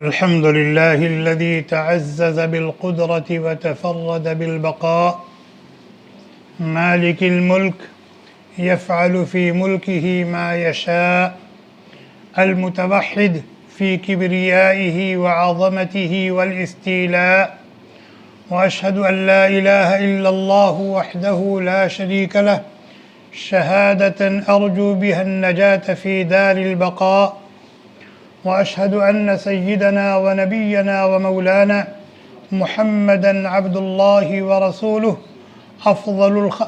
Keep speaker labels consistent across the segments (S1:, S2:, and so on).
S1: الحمد لله الذي تعزز بالقدرة وتفرد بالبقاء، مالك الملك يفعل في ملكه ما يشاء، المتوحد في كبريائه وعظمته والاستيلاء، وأشهد أن لا إله إلا الله وحده لا شريك له شهادة أرجو بها النجاة في دار البقاء، وأشهد أن سيدنا ونبينا ومولانا محمدًا عبد الله ورسوله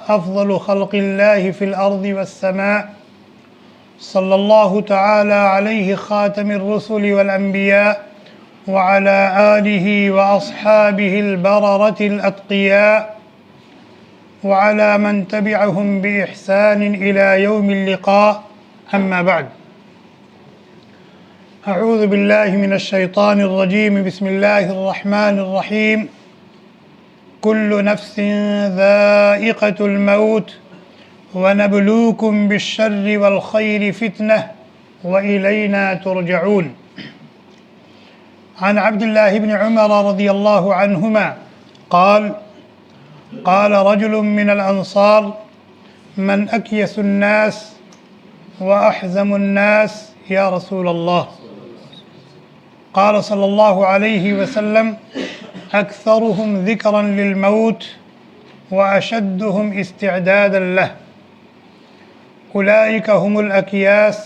S1: أفضل خلق الله في الأرض والسماء، صلى الله تعالى عليه خاتم الرسل والأنبياء وعلى آله وأصحابه البررة الأتقياء وعلى من تبعهم بإحسان إلى يوم اللقاء، أما بعد. اعوذ باللہ من الشیطان الرجیم، بسم اللہ الرحمن الرحیم. کل نفس ذائقة الموت ونبلوکم بالشر والخیر فتنہ وإلینا ترجعون. عن عبد الله بن عمر رضی اللہ عنہما قال قال رجل من الأنصار من أكيس الناس وأحزم الناس يا رسول الله؟ قال صلى الله عليه وسلم أكثرهم ذكرا للموت وأشدهم استعدادا له، أولئك هم الأكياس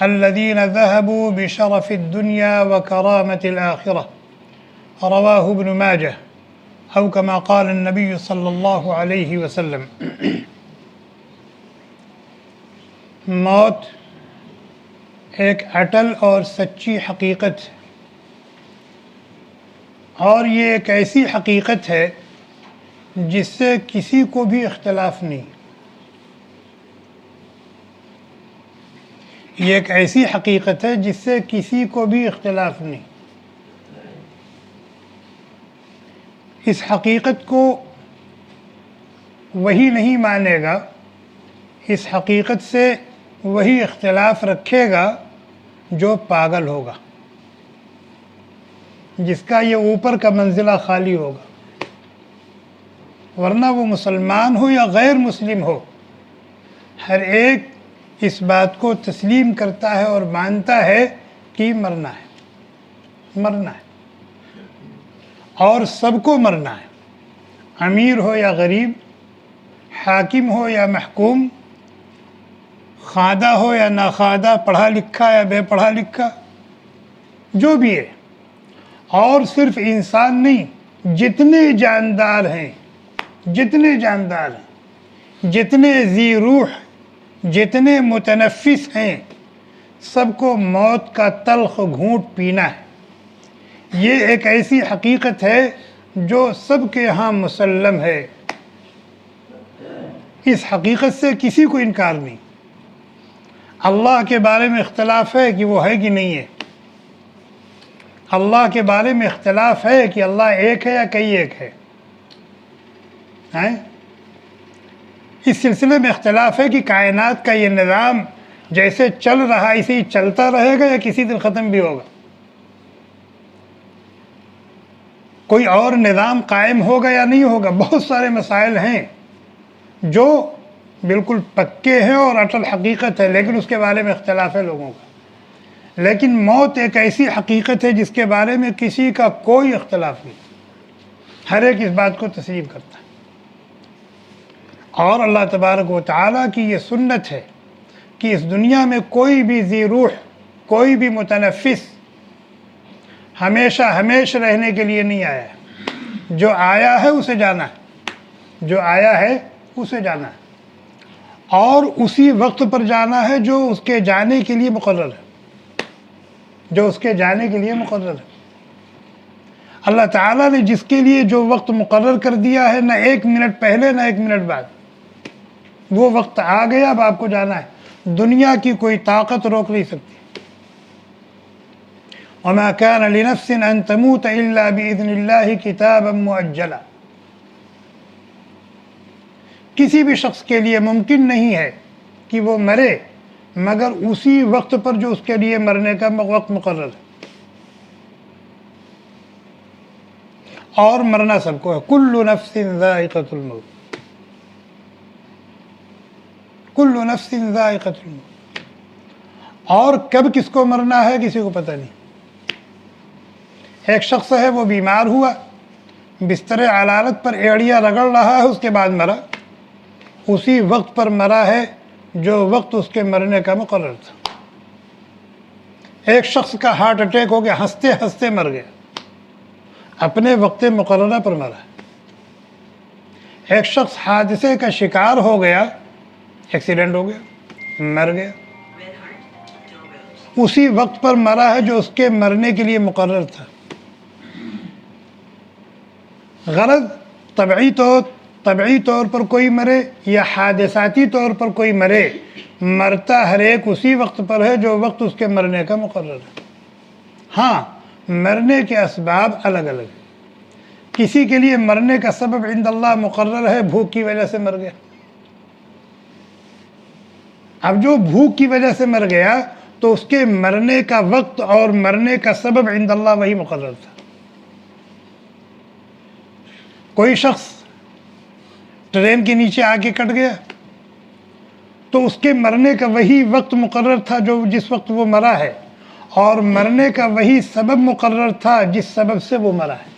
S1: الذين ذهبوا بشرف الدنيا وكرامة الآخرة. رواه ابن ماجه أو كما قال النبي صلى الله عليه وسلم. موت ایک اٹل اور سچی حقیقت ہے، اور یہ ایک ایسی حقیقت ہے جس سے کسی کو بھی اختلاف نہیں. یہ ایک ایسی حقیقت ہے جس سے کسی کو بھی اختلاف نہیں. اس حقیقت کو وہی نہیں مانے گا، اس حقیقت سے وہی اختلاف رکھے گا جو پاگل ہوگا، جس کا یہ اوپر کا منزلہ خالی ہوگا. ورنہ وہ مسلمان ہو یا غیر مسلم ہو، ہر ایک اس بات کو تسلیم کرتا ہے اور مانتا ہے کہ مرنا ہے اور سب کو مرنا ہے. امیر ہو یا غریب، حاکم ہو یا محکوم، خادہ ہو یا ناخادہ، پڑھا لکھا یا بے پڑھا لکھا، جو بھی ہے. اور صرف انسان نہیں، جتنے جاندار ہیں، جتنے ذی روح، جتنے متنفس ہیں، سب کو موت کا تلخ گھونٹ پینا ہے. یہ ایک ایسی حقیقت ہے جو سب کے ہاں مسلم ہے. اس حقیقت سے کسی کو انکار نہیں. اللہ کے بارے میں اختلاف ہے کہ وہ ہے کہ نہیں ہے. اللہ کے بارے میں اختلاف ہے کہ اللہ ایک ہے یا کئی ایک ہے. اس سلسلے میں اختلاف ہے کہ کائنات کا یہ نظام جیسے چل رہا ہے اسے ہی چلتا رہے گا یا کسی دن ختم بھی ہوگا. کوئی اور نظام قائم ہوگا یا نہیں ہوگا. بہت سارے مسائل ہیں جو بالکل پکے ہیں اور اٹل حقیقت ہے، لیکن اس کے بارے میں اختلاف ہے لوگوں کا. لیکن موت ایک ایسی حقیقت ہے جس کے بارے میں کسی کا کوئی اختلاف نہیں. ہر ایک اس بات کو تسلیم کرتا ہے. اور اللہ تبارک و تعالیٰ کی یہ سنت ہے کہ اس دنیا میں کوئی بھی ذی روح، کوئی بھی متنفس ہمیشہ رہنے کے لیے نہیں آیا ہے. جو آیا ہے اسے جانا ہے، اور اسی وقت پر جانا ہے جو اس کے جانے کے لیے مقرر ہے. اللہ تعالیٰ نے جس کے لیے جو وقت مقرر کر دیا ہے، نہ ایک منٹ پہلے نہ ایک منٹ بعد، وہ وقت آ گیا، اب آپ کو جانا ہے. دنیا کی کوئی طاقت روک نہیں سکتی. وَمَا كَانَ لِنَفْسٍ أَن تَمُوتَ إِلَّا بِإِذْنِ اللَّهِ كِتَابًا مُؤَجَّلًا. کسی بھی شخص کے لیے ممکن نہیں ہے کہ وہ مرے مگر اسی وقت پر جو اس کے لیے مرنے کا وقت مقرر ہے. اور مرنا سب کو ہے. کل نفس ذائقۃ الموت، کل نفس ذائقۃ الموت. اور کب کس کو مرنا ہے کسی کو پتہ نہیں. ایک شخص ہے وہ بیمار ہوا، بستر علالت پر ایڑیا رگڑ رہا ہے، اس کے بعد مرا. اسی وقت پر مرا ہے جو وقت اس کے مرنے کا مقرر تھا. ایک شخص کا ہارٹ اٹیک ہو گیا، ہنستے ہنستے مر گیا، اپنے وقت مقررہ پر مرا. ایک شخص حادثے کا شکار ہو گیا، ایکسیڈنٹ ہو گیا، مر گیا، اسی وقت پر مرا ہے جو اس کے مرنے کے لیے مقرر تھا. غرض طبعی طور پر کوئی مرے یا حادثاتی طور پر کوئی مرے، مرتا ہر ایک اسی وقت پر ہے جو وقت اس کے مرنے کا مقرر ہے. ہاں، مرنے کے اسباب الگ الگ ہیں. کسی کے لیے مرنے کا سبب عند اللہ مقرر ہے، بھوک کی وجہ سے مر گیا. اب جو بھوک کی وجہ سے مر گیا تو اس کے مرنے کا وقت اور مرنے کا سبب عند اللہ وہی مقرر تھا. کوئی شخص ٹرین کے نیچے آ کے کٹ گیا تو اس کے مرنے کا وہی وقت مقرر تھا جو جس وقت وہ مرا ہے، اور مرنے کا وہی سبب مقرر تھا جس سبب سے وہ مرا ہے.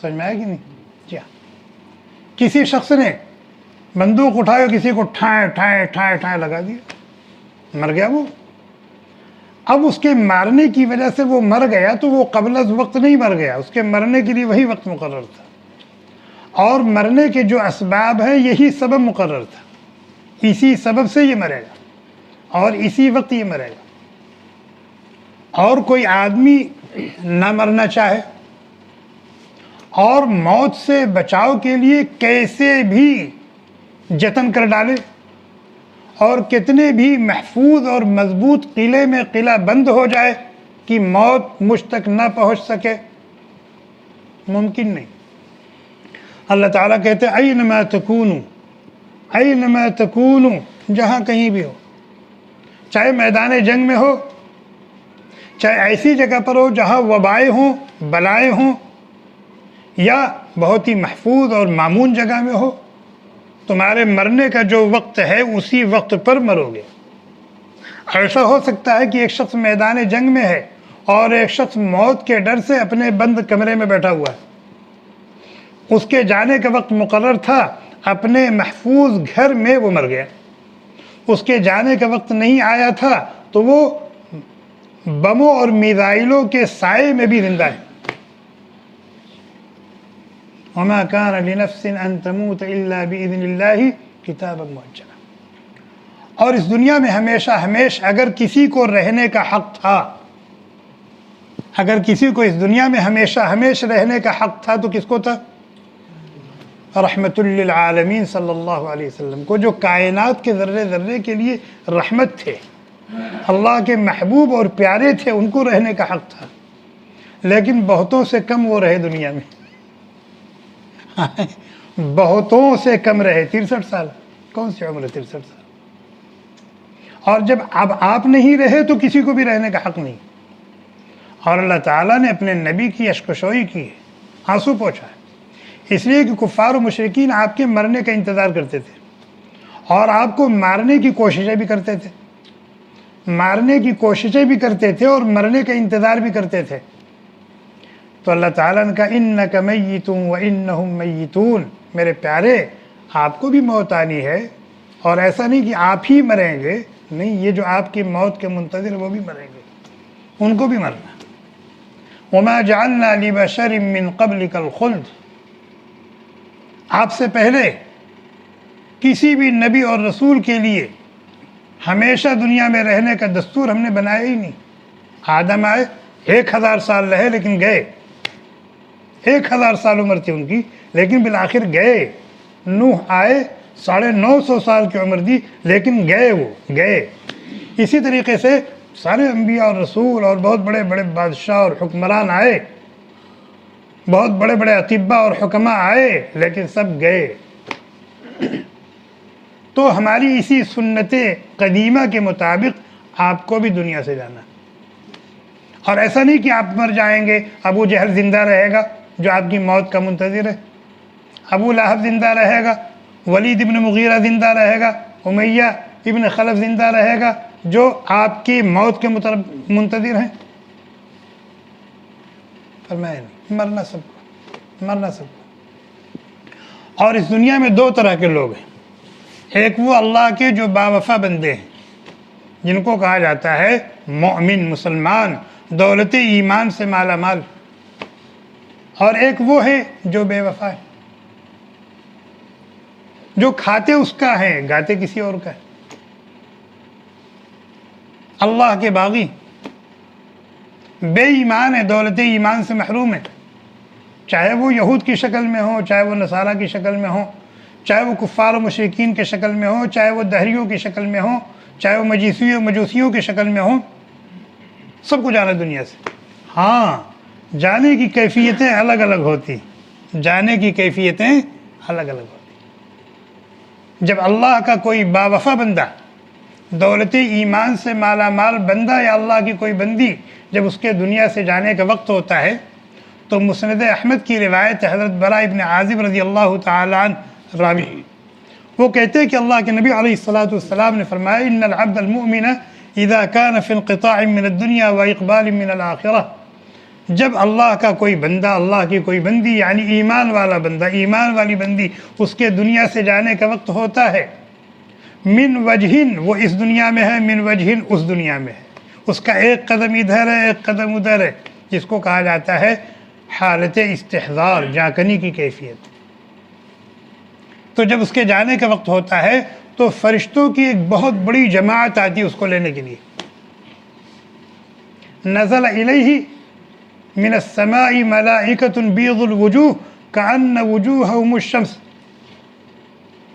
S1: سمجھ میں آیا کہ نہیں؟ جی ہاں. کسی شخص نے بندوق اٹھایا، کسی کو ٹھائیں ٹھائیں ٹھائیں ٹھائیں لگا دیا، مر گیا وہ. اب اس کے مارنے کی وجہ سے وہ مر گیا تو وہ قبل از وقت نہیں مر گیا، اس کے مرنے کے لیے وہی وقت مقرر تھا، اور مرنے کے جو اسباب ہیں یہی سبب مقرر تھا. اسی سبب سے یہ مرے گا اور اسی وقت یہ مرے گا. اور کوئی آدمی نہ مرنا چاہے اور موت سے بچاؤ کے لیے کیسے بھی جتن کر ڈالے اور کتنے بھی محفوظ اور مضبوط قلعے میں قلعہ بند ہو جائے کہ موت مجھ تک نہ پہنچ سکے، ممکن نہیں. اللہ تعالیٰ کہتے ہیں اینما تکونوا، اینما تکونوا، جہاں کہیں بھی ہو، چاہے میدان جنگ میں ہو، چاہے ایسی جگہ پر ہو جہاں وبائیں ہوں، بلائیں ہوں، یا بہت ہی محفوظ اور مامون جگہ میں ہو، تمہارے مرنے کا جو وقت ہے اسی وقت پر مرو گے. ایسا ہو سکتا ہے کہ ایک شخص میدان جنگ میں ہے اور ایک شخص موت کے ڈر سے اپنے بند کمرے میں بیٹھا ہوا ہے. اس کے جانے کا وقت مقرر تھا، اپنے محفوظ گھر میں وہ مر گیا. اس کے جانے کا وقت نہیں آیا تھا تو وہ بموں اور میزائلوں کے سائے میں بھی زندہ ہے. وما كان لنفس ان تموت الا باذن الله كتابا مؤجلا. اور اس دنیا میں ہمیشہ اگر کسی کو رہنے کا حق تھا، اگر کسی کو اس دنیا میں ہمیشہ رہنے کا حق تھا تو کس کو تھا؟ رحمت للعالمین صلی اللہ علیہ وسلم کو، جو کائنات کے ذرے ذرے کے لیے رحمت تھے، اللہ کے محبوب اور پیارے تھے، ان کو رہنے کا حق تھا. لیکن بہتوں سے کم وہ رہے دنیا میں، بہتوں سے کم رہے. 63 سال، کون سی عمر ہے 63 سال؟ اور جب اب آپ نہیں رہے تو کسی کو بھی رہنے کا حق نہیں. اور اللہ تعالیٰ نے اپنے نبی کی اشکشوئی کی ہے، آنسو پہنچا ہے، اس لیے کہ کفار و مشرکین آپ کے مرنے کا انتظار کرتے تھے اور آپ کو مارنے کی کوششیں بھی کرتے تھے، مارنے کی کوششیں بھی کرتے تھے اور مرنے کا انتظار بھی کرتے تھے. تو اللہ تعالیٰ نے کہا انک میت وانہم میتون، میرے پیارے آپ کو بھی موت آنی ہے، اور ایسا نہیں کہ آپ ہی مریں گے، نہیں، یہ جو آپ کی موت کے منتظر وہ بھی مریں گے، ان کو بھی مرنا. وما جعلنا لبشر من قبلک الخلد، آپ سے پہلے کسی بھی نبی اور رسول کے لیے ہمیشہ دنیا میں رہنے کا دستور ہم نے بنایا ہی نہیں. آدم آئے 1000 سال رہے لیکن گئے، 1000 سال عمر تھی ان کی لیکن بالآخر گئے. نوح آئے 950 سال کی عمر دی لیکن گئے. اسی طریقے سے سارے انبیاء اور رسول اور بہت بڑے بڑے بادشاہ اور حکمران آئے، بہت بڑے بڑے اطباء اور حکماء آئے لیکن سب گئے. تو ہماری اسی سنت قدیمہ کے مطابق آپ کو بھی دنیا سے جانا، اور ایسا نہیں کہ آپ مر جائیں گے، ابو جہل زندہ رہے گا جو آپ کی موت کا منتظر ہے، ابو لہب زندہ رہے گا، ولید ابن مغیرہ زندہ رہے گا، امیہ ابن خلف زندہ رہے گا جو آپ کی موت کے منتظر ہیں؟ فرمایا نہیں، مرنا سب کو، مرنا سب کو۔ اور اس دنیا میں دو طرح کے لوگ ہیں، ایک وہ اللہ کے جو باوفا بندے ہیں جن کو کہا جاتا ہے مومن، مسلمان، دولت ایمان سے مالا مال، اور ایک وہ ہے جو بے وفا ہے، جو کھاتے اس کا ہے گاتے کسی اور کا ہے، اللہ کے باغی، بے ایمان ہے، دولت ایمان سے محروم ہے، چاہے وہ یہود کی شکل میں ہو، چاہے وہ نصارہ کی شکل میں ہو، چاہے وہ کفار و مشرکین کی شکل میں ہو، چاہے وہ دہریوں کی شکل میں ہو، چاہے وہ مجوسیوں کی شکل میں ہو، سب کو جانا دنیا سے۔ ہاں، جانے کی کیفیتیں الگ الگ ہوتی، جانے کی کیفیتیں الگ الگ ہوتی۔ جب اللہ کا کوئی باوفا بندہ، دولت ایمان سے مالا مال بندہ یا اللہ کی کوئی بندی جب اس کے دنیا سے جانے کا وقت ہوتا ہے تو مسند احمد کی روایت حضرت براء ابن عازب رضی اللہ تعالی عنہ راوی، وہ کہتے ہیں کہ اللہ کے نبی علیہ الصلاۃ والسلام نے فرمایا ان العبد المؤمن اذا كان في انقطاع من الدنيا واقبال من الاخرہ، جب اللہ کا کوئی بندہ، اللہ کی کوئی بندی یعنی ایمان والا بندہ، ایمان والی بندی اس کے دنیا سے جانے کا وقت ہوتا ہے، من وجہن، وہ اس دنیا میں ہے، من وجہن اس دنیا میں ہے، اس کا ایک قدم ادھر ہے ایک قدم ادھر ہے، جس کو کہا جاتا ہے حالت استحضار، جانکنی کی کیفیت۔ تو جب اس کے جانے کا وقت ہوتا ہے تو فرشتوں کی ایک بہت بڑی جماعت آتی ہے اس کو لینے کے لیے۔ نزل الیہ من السماء ملائکۃ بیض الوجوہ کأن وجوہہم الشمس،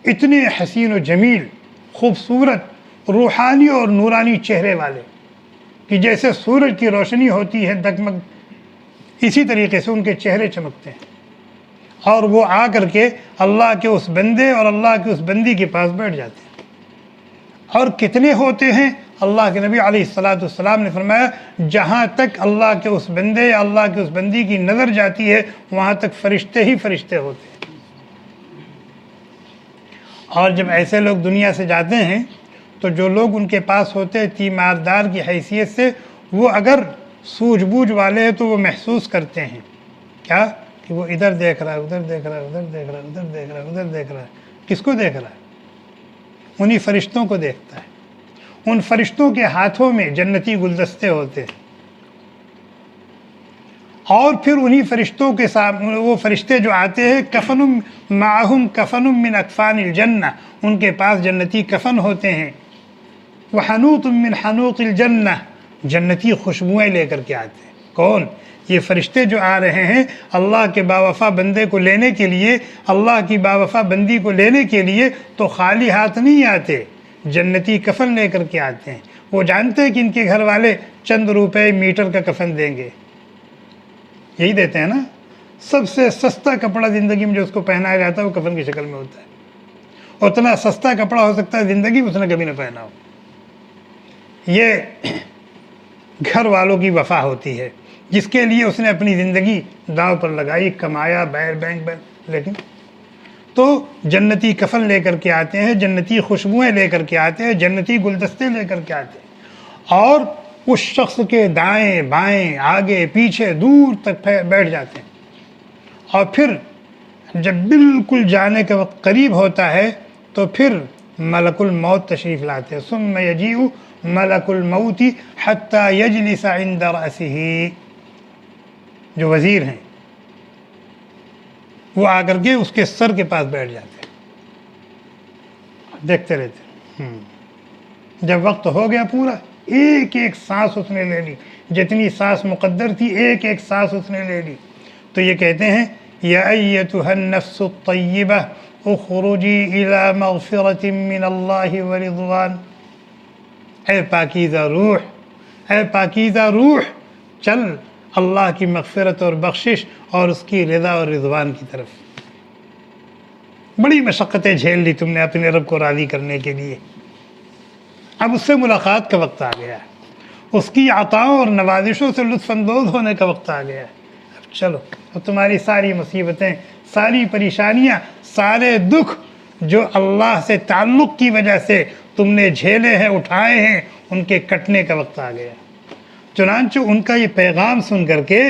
S1: اتنے حسین و جمیل، خوبصورت، روحانی اور نورانی چہرے والے کہ جیسے سورج کی روشنی ہوتی ہے دگمگ، اسی طریقے سے ان کے چہرے چمکتے ہیں، اور وہ آ کر کے اللہ کے اس بندے اور اللہ کے اس بندی کے پاس بیٹھ جاتے ہیں۔ اور کتنے ہوتے ہیں؟ اللہ کے نبی علیہ الصلاۃ والسلام نے فرمایا جہاں تک اللہ کے اس بندے یا اللہ کے اس بندی کی نظر جاتی ہے وہاں تک فرشتے ہی فرشتے ہوتے ہیں۔ اور جب ایسے لوگ دنیا سے جاتے ہیں تو جو لوگ ان کے پاس ہوتے ہیں تیماردار کی حیثیت سے، وہ اگر سوجھ بوجھ والے ہیں تو وہ محسوس کرتے ہیں کیا کہ وہ ادھر دیکھ رہا ہے، ادھر دیکھ رہا ہے، ادھر دیکھ رہا ہے، ادھر دیکھ رہا ہے، ادھر دیکھ رہا ہے۔ کس کو دیکھ رہا ہے؟ انہی فرشتوں کو دیکھتا ہے۔ ان فرشتوں کے ہاتھوں میں جنتی گلدستے ہوتے ہیں، اور پھر انہی فرشتوں کے سامنے وہ فرشتے جو آتے ہیں کفن معہم کفن من اکفان الجنہ، ان کے پاس جنتی کفن ہوتے ہیں، وحنوط من حنوط الجنہ، جنتی خوشبوئیں لے کر کے آتے ہیں۔ کون؟ یہ فرشتے جو آ رہے ہیں اللہ کے باوفا بندے کو لینے کے لیے، اللہ کی باوفا بندی کو لینے کے لیے، تو خالی ہاتھ نہیں آتے، جنتی کفن لے کر کے آتے ہیں۔ وہ جانتے ہیں کہ ان کے گھر والے چند روپے میٹر کا کفن دیں گے، یہی دیتے ہیں نا۔ سب سے سستا کپڑا زندگی میں جو اس کو پہنایا جاتا ہے وہ کفن کی شکل میں ہوتا ہے۔ اتنا سستا کپڑا ہو سکتا ہے زندگی میں اس نے کبھی نہ پہنا ہو۔ یہ گھر والوں کی وفا ہوتی ہے جس کے لیے اس نے اپنی زندگی داؤ پر لگائی، کمایا، بینک لیکن تو جنتی کفن لے کر کے آتے ہیں، جنتی خوشبوئیں لے کر کے آتے ہیں، جنتی گلدستے لے کر کے آتے ہیں، اور اس شخص کے دائیں بائیں آگے پیچھے دور تک بیٹھ جاتے ہیں۔ اور پھر جب بالکل جانے کا وقت قریب ہوتا ہے تو پھر ملک الموت تشریف لاتے ہیں۔ ثم یجیء ملک الموت حتی یجلس عند رأسہ، جو وزیر ہیں وہ آ کر کے اس کے سر کے پاس بیٹھ جاتے ہیں، دیکھتے رہتے ہیں۔ جب وقت ہو گیا پورا، ایک ایک سانس اس نے لے لی، جتنی سانس مقدر تھی ایک ایک سانس اس نے لے لی، تو یہ کہتے ہیں یا ایتھا النفس الطیبہ اخرجی الی مغفرۃ من اللہ ورضوان، اے پاکیزہ روح، اے پاکیزہ روح، چل اللہ کی مغفرت اور بخشش اور اس کی رضا اور رضوان کی طرف۔ بڑی مشقتیں جھیل لی تم نے اپنے رب کو راضی کرنے کے لیے، اب اس سے ملاقات کا وقت آ گیا، اس کی عطاؤں اور نوازشوں سے لطف اندوز ہونے کا وقت آ گیا ہے۔ اب چلو، اب تمہاری ساری مصیبتیں، ساری پریشانیاں، سارے دکھ جو اللہ سے تعلق کی وجہ سے تم نے جھیلے ہیں، اٹھائے ہیں، ان کے کٹنے کا وقت آ گیا۔ چنانچہ ان کا یہ پیغام سن کر کے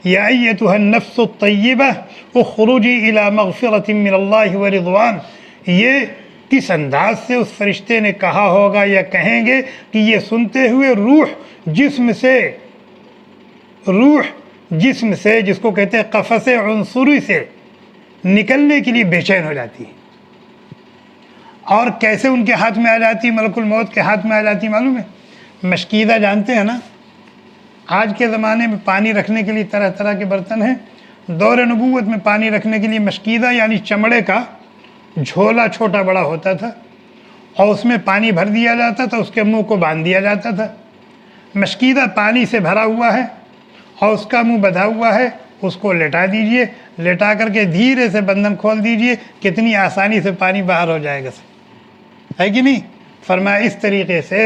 S1: یا ایتھا النفس الطیبہ اخرجی الی مغفرۃ من اللہ ورضوان، یہ کس انداز سے اس فرشتے نے کہا ہوگا یا کہیں گے کہ یہ سنتے ہوئے روح جسم سے جس کو کہتے ہیں قفس عنصری سے نکلنے کے لیے بے چین ہو جاتی ہے۔ اور کیسے ان کے ہاتھ میں آ جاتی ہے، ملک الموت کے ہاتھ میں آ جاتی ہے معلوم ہے؟ مشکیدہ جانتے ہیں نا؟ آج کے زمانے میں پانی رکھنے کے لیے طرح طرح کے برتن ہیں، دور نبوت میں پانی رکھنے کے لیے مشکیدہ یعنی چمڑے کا جھولا چھوٹا بڑا ہوتا تھا، اور اس میں پانی بھر دیا جاتا تھا، اس کے منہ کو باندھ دیا جاتا تھا۔ مشکیدہ پانی سے بھرا ہوا ہے اور اس کا منہ بندھا ہوا ہے، اس کو لٹا دیجئے، لٹا کر کے دھیرے سے بندھن کھول دیجئے، کتنی آسانی سے پانی باہر ہو جائے گا، ہے کہ نہیں؟ فرمایا اس طریقے سے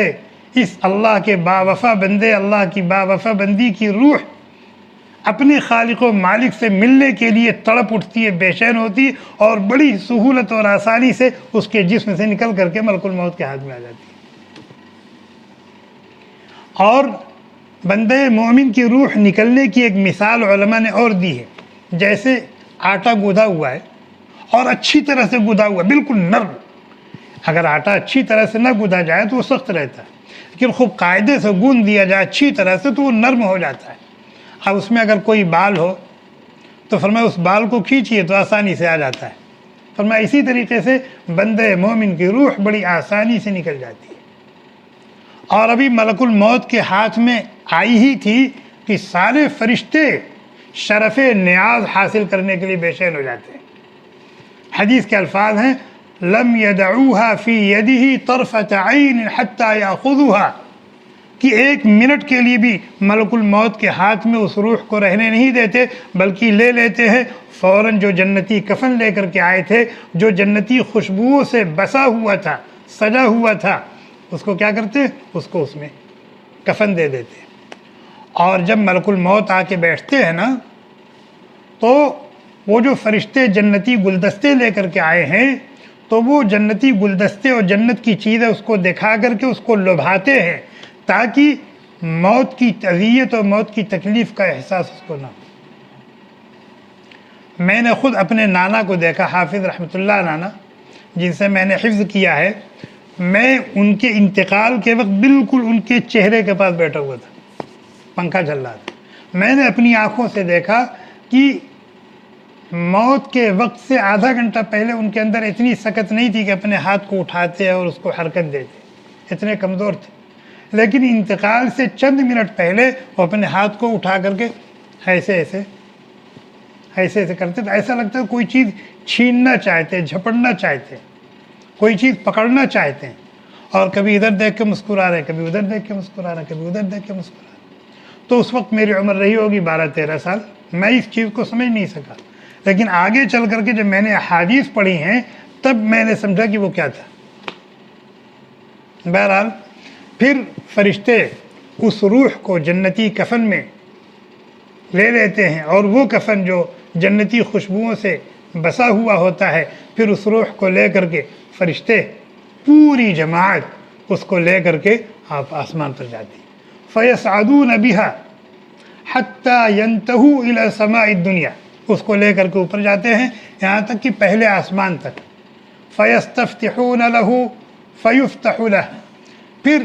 S1: اس اللہ کے باوفا بندے، اللہ کی باوفا بندی کی روح اپنے خالق و مالک سے ملنے کے لیے تڑپ اٹھتی ہے، بے چین ہوتی ہے، اور بڑی سہولت اور آسانی سے اس کے جسم سے نکل کر کے ملک الموت کے ہاتھ میں آ جاتی ہے۔ اور بندے مومن کی روح نکلنے کی ایک مثال علماء نے اور دی ہے، جیسے آٹا گودا ہوا ہے اور اچھی طرح سے گودا ہوا، بالکل نرم۔ اگر آٹا اچھی طرح سے نہ گودا جائے تو وہ سخت رہتا ہے، لیکن خوب قاعدے سے گوند دیا جائے اچھی طرح سے تو وہ نرم ہو جاتا ہے۔ اب اس میں اگر کوئی بال ہو تو فرمایا اس بال کو کھینچیے تو آسانی سے آ جاتا ہے۔ فرمایا اسی طریقے سے بندے مومن کی روح بڑی آسانی سے نکل جاتی ہے۔ اور ابھی ملک الموت کے ہاتھ میں آئی ہی تھی کہ سارے فرشتے شرف نیاز حاصل کرنے کے لیے بے چین ہو جاتے ہیں۔ حدیث کے الفاظ ہیں لم يدعوها في يده طرفة عين حتى يأخذوها، کہ ایک منٹ کے لیے بھی ملک الموت کے ہاتھ میں اس روح کو رہنے نہیں دیتے، بلکہ لے لیتے ہیں فوراً جو جنتی کفن لے کر کے آئے تھے، جو جنتی خوشبوؤں سے بسا ہوا تھا، سجا ہوا تھا، اس کو کیا کرتے؟ اس کو اس میں کفن دے دیتے۔ اور جب ملک الموت آ کے بیٹھتے ہیں نا، تو وہ جو فرشتے جنتی گلدستے لے کر کے آئے ہیں، تو وہ جنتی گلدستے اور جنت کی چیزیں اس کو دکھا کر کے اس کو لبھاتے ہیں، تاکہ موت کی اذیت اور موت کی تکلیف کا احساس اس کو نہ ہو۔ میں نے خود اپنے نانا کو دیکھا، حافظ رحمۃ اللہ نانا، جن سے میں نے حفظ کیا ہے، میں ان کے انتقال کے وقت بالکل ان کے چہرے کے پاس بیٹھا ہوا تھا، پنکھا چل رہا تھا۔ میں نے اپنی آنکھوں سے دیکھا کہ موت کے وقت سے آدھا گھنٹہ پہلے ان کے اندر اتنی سکت نہیں تھی کہ اپنے ہاتھ کو اٹھاتے اور اس کو حرکت دیتے، اتنے کمزور تھے، لیکن انتقال سے چند منٹ پہلے وہ اپنے ہاتھ کو اٹھا کر کے ایسے ایسے کرتے، تو ایسا لگتا ہے کوئی چیز چھیننا چاہتے، جھپڑنا چاہتے، کوئی چیز پکڑنا چاہتے ہیں، اور کبھی ادھر دیکھ کے مسکرا رہے، کبھی ادھر دیکھ کے مسکرا رہے، کبھی ادھر دیکھ کے مسکرا رہے۔ تو اس وقت میری عمر رہی ہوگی 12-13 سال، میں اس چیز کو سمجھ نہیں سکا، لیکن آگے چل کر کے جب میں نے احادیث پڑھی ہیں تب میں نے سمجھا کہ وہ کیا تھا۔ بہرحال پھر فرشتے اس روح کو جنتی کفن میں لے لیتے ہیں، اور وہ کفن جو جنتی خوشبوؤں سے بسا ہوا ہوتا ہے، پھر اس روح کو لے کر کے فرشتے پوری جماعت اس کو لے کر کے آپ آسمان پر جاتی۔ فَيَسْعَدُونَ بِهَا حَتَّى يَنْتَهُوا إِلَى سَمَاءِ الدُّنْيَا، اس کو لے کر کے اوپر جاتے ہیں یہاں تک کہ پہلے آسمان تک۔ فَيَسْتَفْتِحُونَ لَهُ فَيُفْتَحُ لَهُ، پھر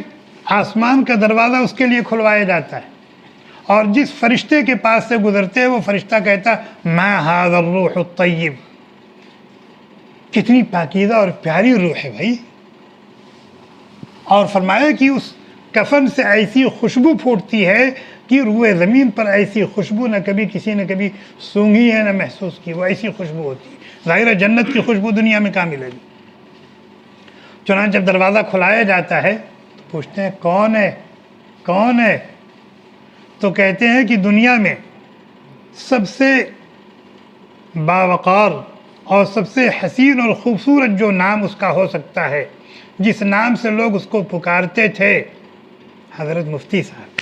S1: آسمان کا دروازہ اس کے لیے کھلوایا جاتا ہے، اور جس فرشتے کے پاس سے گزرتے ہیں وہ فرشتہ کہتا مَا هَذَا الرُّوحُ الطَّيِّبُ، کتنی پاکیزہ اور پیاری روح ہے بھائی۔ اور فرمایا کہ اس کفن سے ایسی خوشبو پھوٹتی ہے کہ روئے زمین پر ایسی خوشبو نہ کبھی کسی نے کبھی سونگھی ہے نہ محسوس کی، وہ ایسی خوشبو ہوتی ہے۔ ظاہر ہے جنت کی خوشبو دنیا میں کہاں ملے گی۔ چنانچہ جب دروازہ کھلایا جاتا ہے تو پوچھتے ہیں کون ہے، کون ہے؟ تو کہتے ہیں کہ دنیا میں سب سے باوقار اور سب سے حسین اور خوبصورت جو نام اس کا ہو سکتا ہے، جس نام سے لوگ اس کو پکارتے تھے، حضرت مفتی صاحب،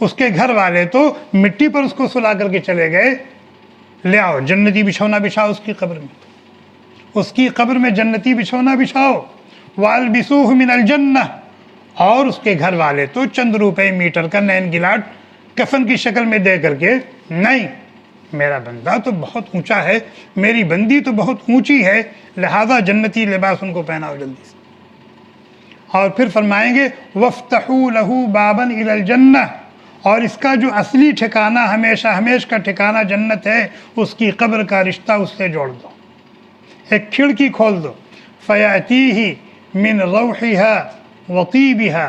S1: اس کے گھر والے تو مٹی پر اس کو سلا کر کے چلے گئے، لے آؤ جنتی بچھونا بچھاؤ اس کی قبر میں، اس کی قبر میں جنتی بچھونا بچھاؤ، وَالْبِسُوهُ مِنَ الْجَنَّةِ، اور اس کے گھر والے تو چند روپے میٹر کا نین گلاٹ کفن کی شکل میں دے کر کے، نہیں میرا بندہ تو بہت اونچا ہے، میری بندی تو بہت اونچی ہے، لہذا جنتی لباس ان کو پہناؤ جلدی سے۔ اور پھر فرمائیں گے وَافْتَحُوا لَهُ بَابًا إِلَى الْجَنَّةِ، اور اس کا جو اصلی ٹھکانہ ہمیشہ ہمیش کا ٹھکانہ جنت ہے، اس کی قبر کا رشتہ اس سے جوڑ دو، ایک کھڑکی کھول دو، فَيَأْتِيهِ مِنْ رَوْحِهَا وَطِيبِهَا،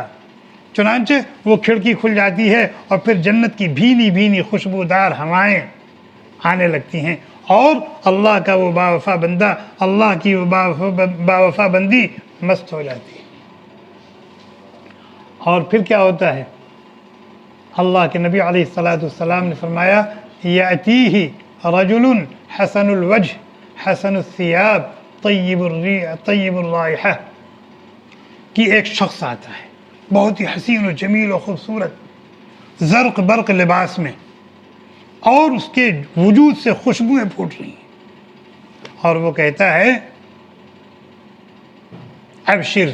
S1: چنانچہ وہ کھڑکی کھل جاتی ہے اور پھر جنت کی بھینی بھینی خوشبودار ہوائیں آنے لگتی ہیں، اور اللہ کا وہ باوفا بندہ، اللہ کی وہ باوفا بندی مست ہو جاتی ہے۔ اور پھر کیا ہوتا ہے؟ اللہ کے نبی علیہ السلام نے فرمایا یأتیہ رجل حسن الوجہ حسن الثیاب طیب الرائحہ، کہ ایک شخص آتا ہے بہت ہی حسین و جمیل و خوبصورت زرق برق لباس میں، اور اس کے وجود سے خوشبوئیں پھوٹ رہی ہیں، اور وہ کہتا ہے ابشر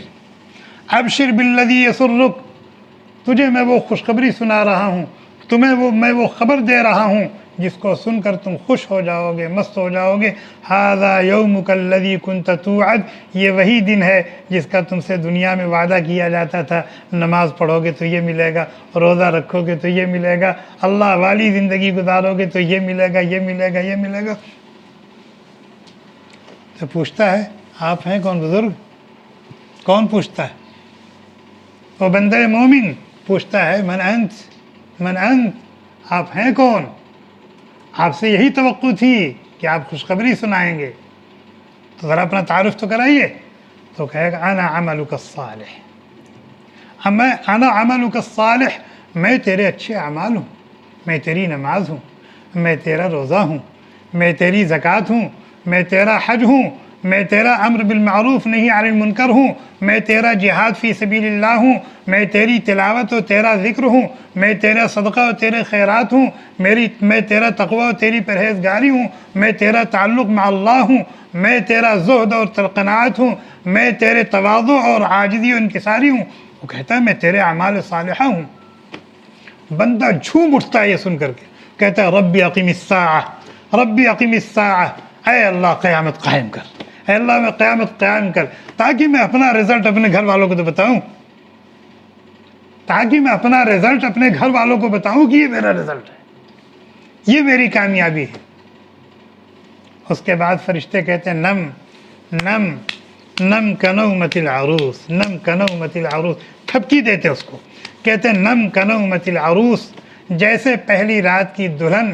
S1: ابشر بالذی یسرک، تجھے میں وہ خوشخبری سنا رہا ہوں، تمہیں میں وہ خبر دے رہا ہوں جس کو سن کر تم خوش ہو جاؤ گے، مست ہو جاؤ گے۔ ھذا یومک الذی کنت توعد، یہ وہی دن ہے جس کا تم سے دنیا میں وعدہ کیا جاتا تھا، نماز پڑھو گے تو یہ ملے گا، روزہ رکھو گے تو یہ ملے گا، اللہ والی زندگی گزارو گے تو یہ ملے گا، یہ ملے گا، یہ ملے گا۔ تو پوچھتا ہے آپ ہیں کون بزرگ؟ کون پوچھتا ہے؟ وہ بندہ مومن پوچھتا ہے من انت، من انت، آپ ہیں کون؟ آپ سے یہی توقع تھی کہ آپ خوشخبری سنائیں گے، تو ذرا اپنا تعارف تو کرائیے۔ تو کہے گا انا عملک الصالح، انا عملک الصالح، میں تیرے اچھے اعمال ہوں، میں تیری نماز ہوں، میں تیرا روزہ ہوں، میں تیری زکوٰۃ ہوں، میں تیرا حج ہوں، میں تیرا امر بالمعروف نہی عن المنکر ہوں، میں تیرا جہاد فی سبیل اللہ ہوں، میں تیری تلاوت و تیرا ذکر ہوں، میں تیرا صدقہ و تیرے خیرات ہوں، میں تیرا تقوی و تیری پرہیزگاری ہوں، میں تیرا تعلق مع اللہ ہوں، میں تیرا زہد اور قناعت ہوں، میں تیرے تواضع اور عاجزی و انکساری ہوں۔ وہ کہتا ہے میں تیرے اعمال صالحہ ہوں۔ بندہ جھوم اٹھتا ہے یہ سن کر کے، کہتا ہے ربی اقم الساعہ، ربی اقم الساعہ، اے اللہ قیامت قائم کر، اے اللہ میں قیامت قائم کر، تاکہ میں اپنا رزلٹ اپنے گھر والوں کو تو بتاؤں، تاکہ میں اپنا رزلٹ اپنے گھر والوں کو بتاؤں کہ یہ میرا رزلٹ ہے، یہ میری کامیابی ہے۔ اس کے بعد فرشتے کہتے ہیں نم نم نم کنومت العروس، نم کنومت العروس، تھپکی دیتے اس کو، کہتے ہیں نم کنومت العروس، جیسے پہلی رات کی دلہن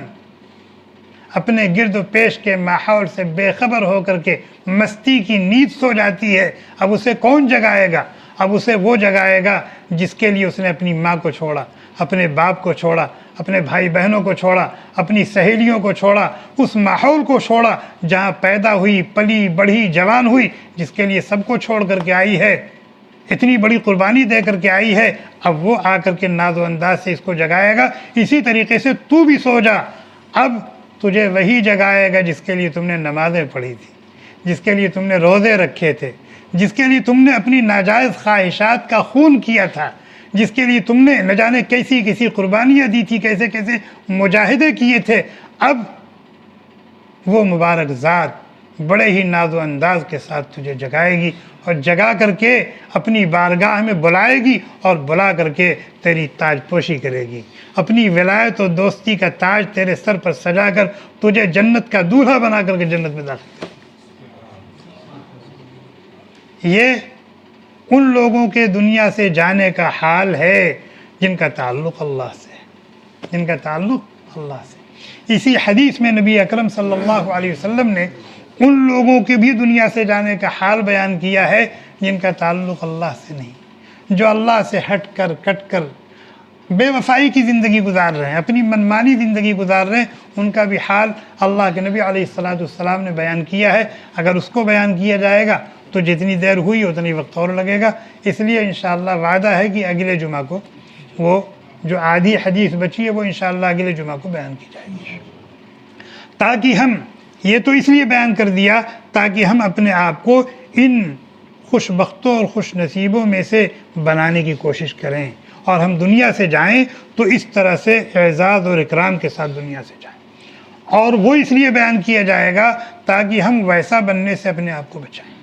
S1: اپنے گرد و پیش کے ماحول سے بے خبر ہو کر کے مستی کی نیند سو جاتی ہے، اب اسے کون جگائے گا؟ اب اسے وہ جگائے گا جس کے لیے اس نے اپنی ماں کو چھوڑا، اپنے باپ کو چھوڑا، اپنے بھائی بہنوں کو چھوڑا، اپنی سہیلیوں کو چھوڑا، اس ماحول کو چھوڑا جہاں پیدا ہوئی، پلی بڑھی، جوان ہوئی، جس کے لیے سب کو چھوڑ کر کے آئی ہے، اتنی بڑی قربانی دے کر کے آئی ہے، اب وہ آ کر کے ناز و انداز سے اس کو جگائے گا۔ اسی طریقے سے تو بھی سو جا، اب تجھے وہی جگائے گا جس کے لیے تم نے نمازیں پڑھی تھی، جس کے لیے تم نے روزے رکھے تھے، جس کے لیے تم نے اپنی ناجائز خواہشات کا خون کیا تھا، جس کے لیے تم نے نہ جانے کیسی قربانیاں دی تھی، کیسے مجاہدے کیے تھے۔ اب وہ مبارک ذات بڑے ہی ناز و انداز کے ساتھ تجھے جگائے گی، اور جگا کر کے اپنی بارگاہ میں بلائے گی، اور بلا کر کے تیری تاج پوشی کرے گی، اپنی ولایت و دوستی کا تاج تیرے سر پر سجا کر تجھے جنت کا دولہا بنا کر کے جنت میں داخل کرے گی۔ یہ ان لوگوں کے دنیا سے جانے کا حال ہے جن کا تعلق اللہ سے ہے، جن کا تعلق اللہ سے۔ اسی حدیث میں نبی اکرم صلی اللہ علیہ وسلم نے ان لوگوں کے بھی دنیا سے جانے کا حال بیان کیا ہے جن کا تعلق اللہ سے نہیں، جو اللہ سے ہٹ کر کٹ کر بے وفائی کی زندگی گزار رہے ہیں، اپنی منمانی زندگی گزار رہے ہیں، ان کا بھی حال اللہ کے نبی علیہ السلام نے بیان کیا ہے۔ اگر اس کو بیان کیا جائے گا تو جتنی دیر ہوئی اتنی وقت اور لگے گا، اس لیے انشاءاللہ وعدہ ہے کہ اگلے جمعہ کو وہ جو آدھی حدیث بچی ہے وہ انشاءاللہ اگلے جمعہ کو بیان کی جائے گی، تاکہ ہم یہ تو اس لیے بیان کر دیا تاکہ ہم اپنے آپ کو ان خوش بختوں اور خوش نصیبوں میں سے بنانے کی کوشش کریں، اور ہم دنیا سے جائیں تو اس طرح سے اعزاز اور اکرام کے ساتھ دنیا سے جائیں، اور وہ اس لیے بیان کیا جائے گا تاکہ ہم ویسا بننے سے اپنے آپ کو بچائیں۔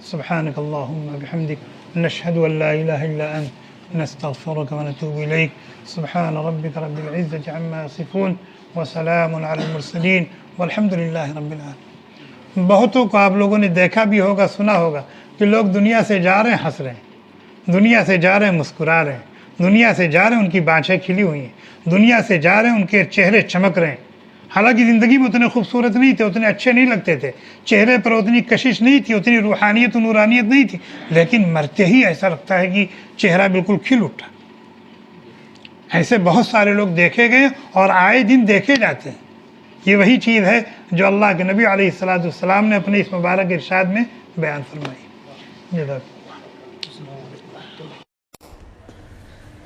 S1: سبحانک اللہم بحمدک نشہد ان لا الہ الا انت نستغفرک ونتوب الیک۔ سبحان ربک رب العزة عما یصفون وسلام علی المرسلین والحمد للہ رب العالمین۔ بہتوں کو آپ لوگوں نے دیکھا بھی ہوگا، سنا ہوگا کہ لوگ دنیا سے جا رہے ہیں ہنس رہے ہیں، دنیا سے جا رہے ہیں مسکرا رہے ہیں، دنیا سے جا رہے ہیں ان کی بانچیں کھلی ہوئی ہیں، دنیا سے جا رہے ہیں ان کے چہرے چمک رہے ہیں، حالانکہ زندگی میں اتنے خوبصورت نہیں تھے، اتنے اچھے نہیں لگتے تھے، چہرے پر اتنی کشش نہیں تھی، اتنی روحانیت و نورانیت نہیں تھی، لیکن مرتے ہی ایسا لگتا ہے کہ چہرہ بالکل کھل اٹھا۔ ایسے بہت سارے لوگ دیکھے گئے اور آئے دن دیکھے جاتے ہیں۔ یہ وہی چیز ہے جو اللہ کے نبی علیہ السلام نے اپنے اس مبارک ارشاد میں بیان فرمائی۔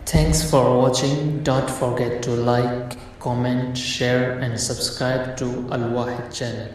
S2: Thanks for watching. Don't forget to like, comment, share and subscribe to Al Wahid channel.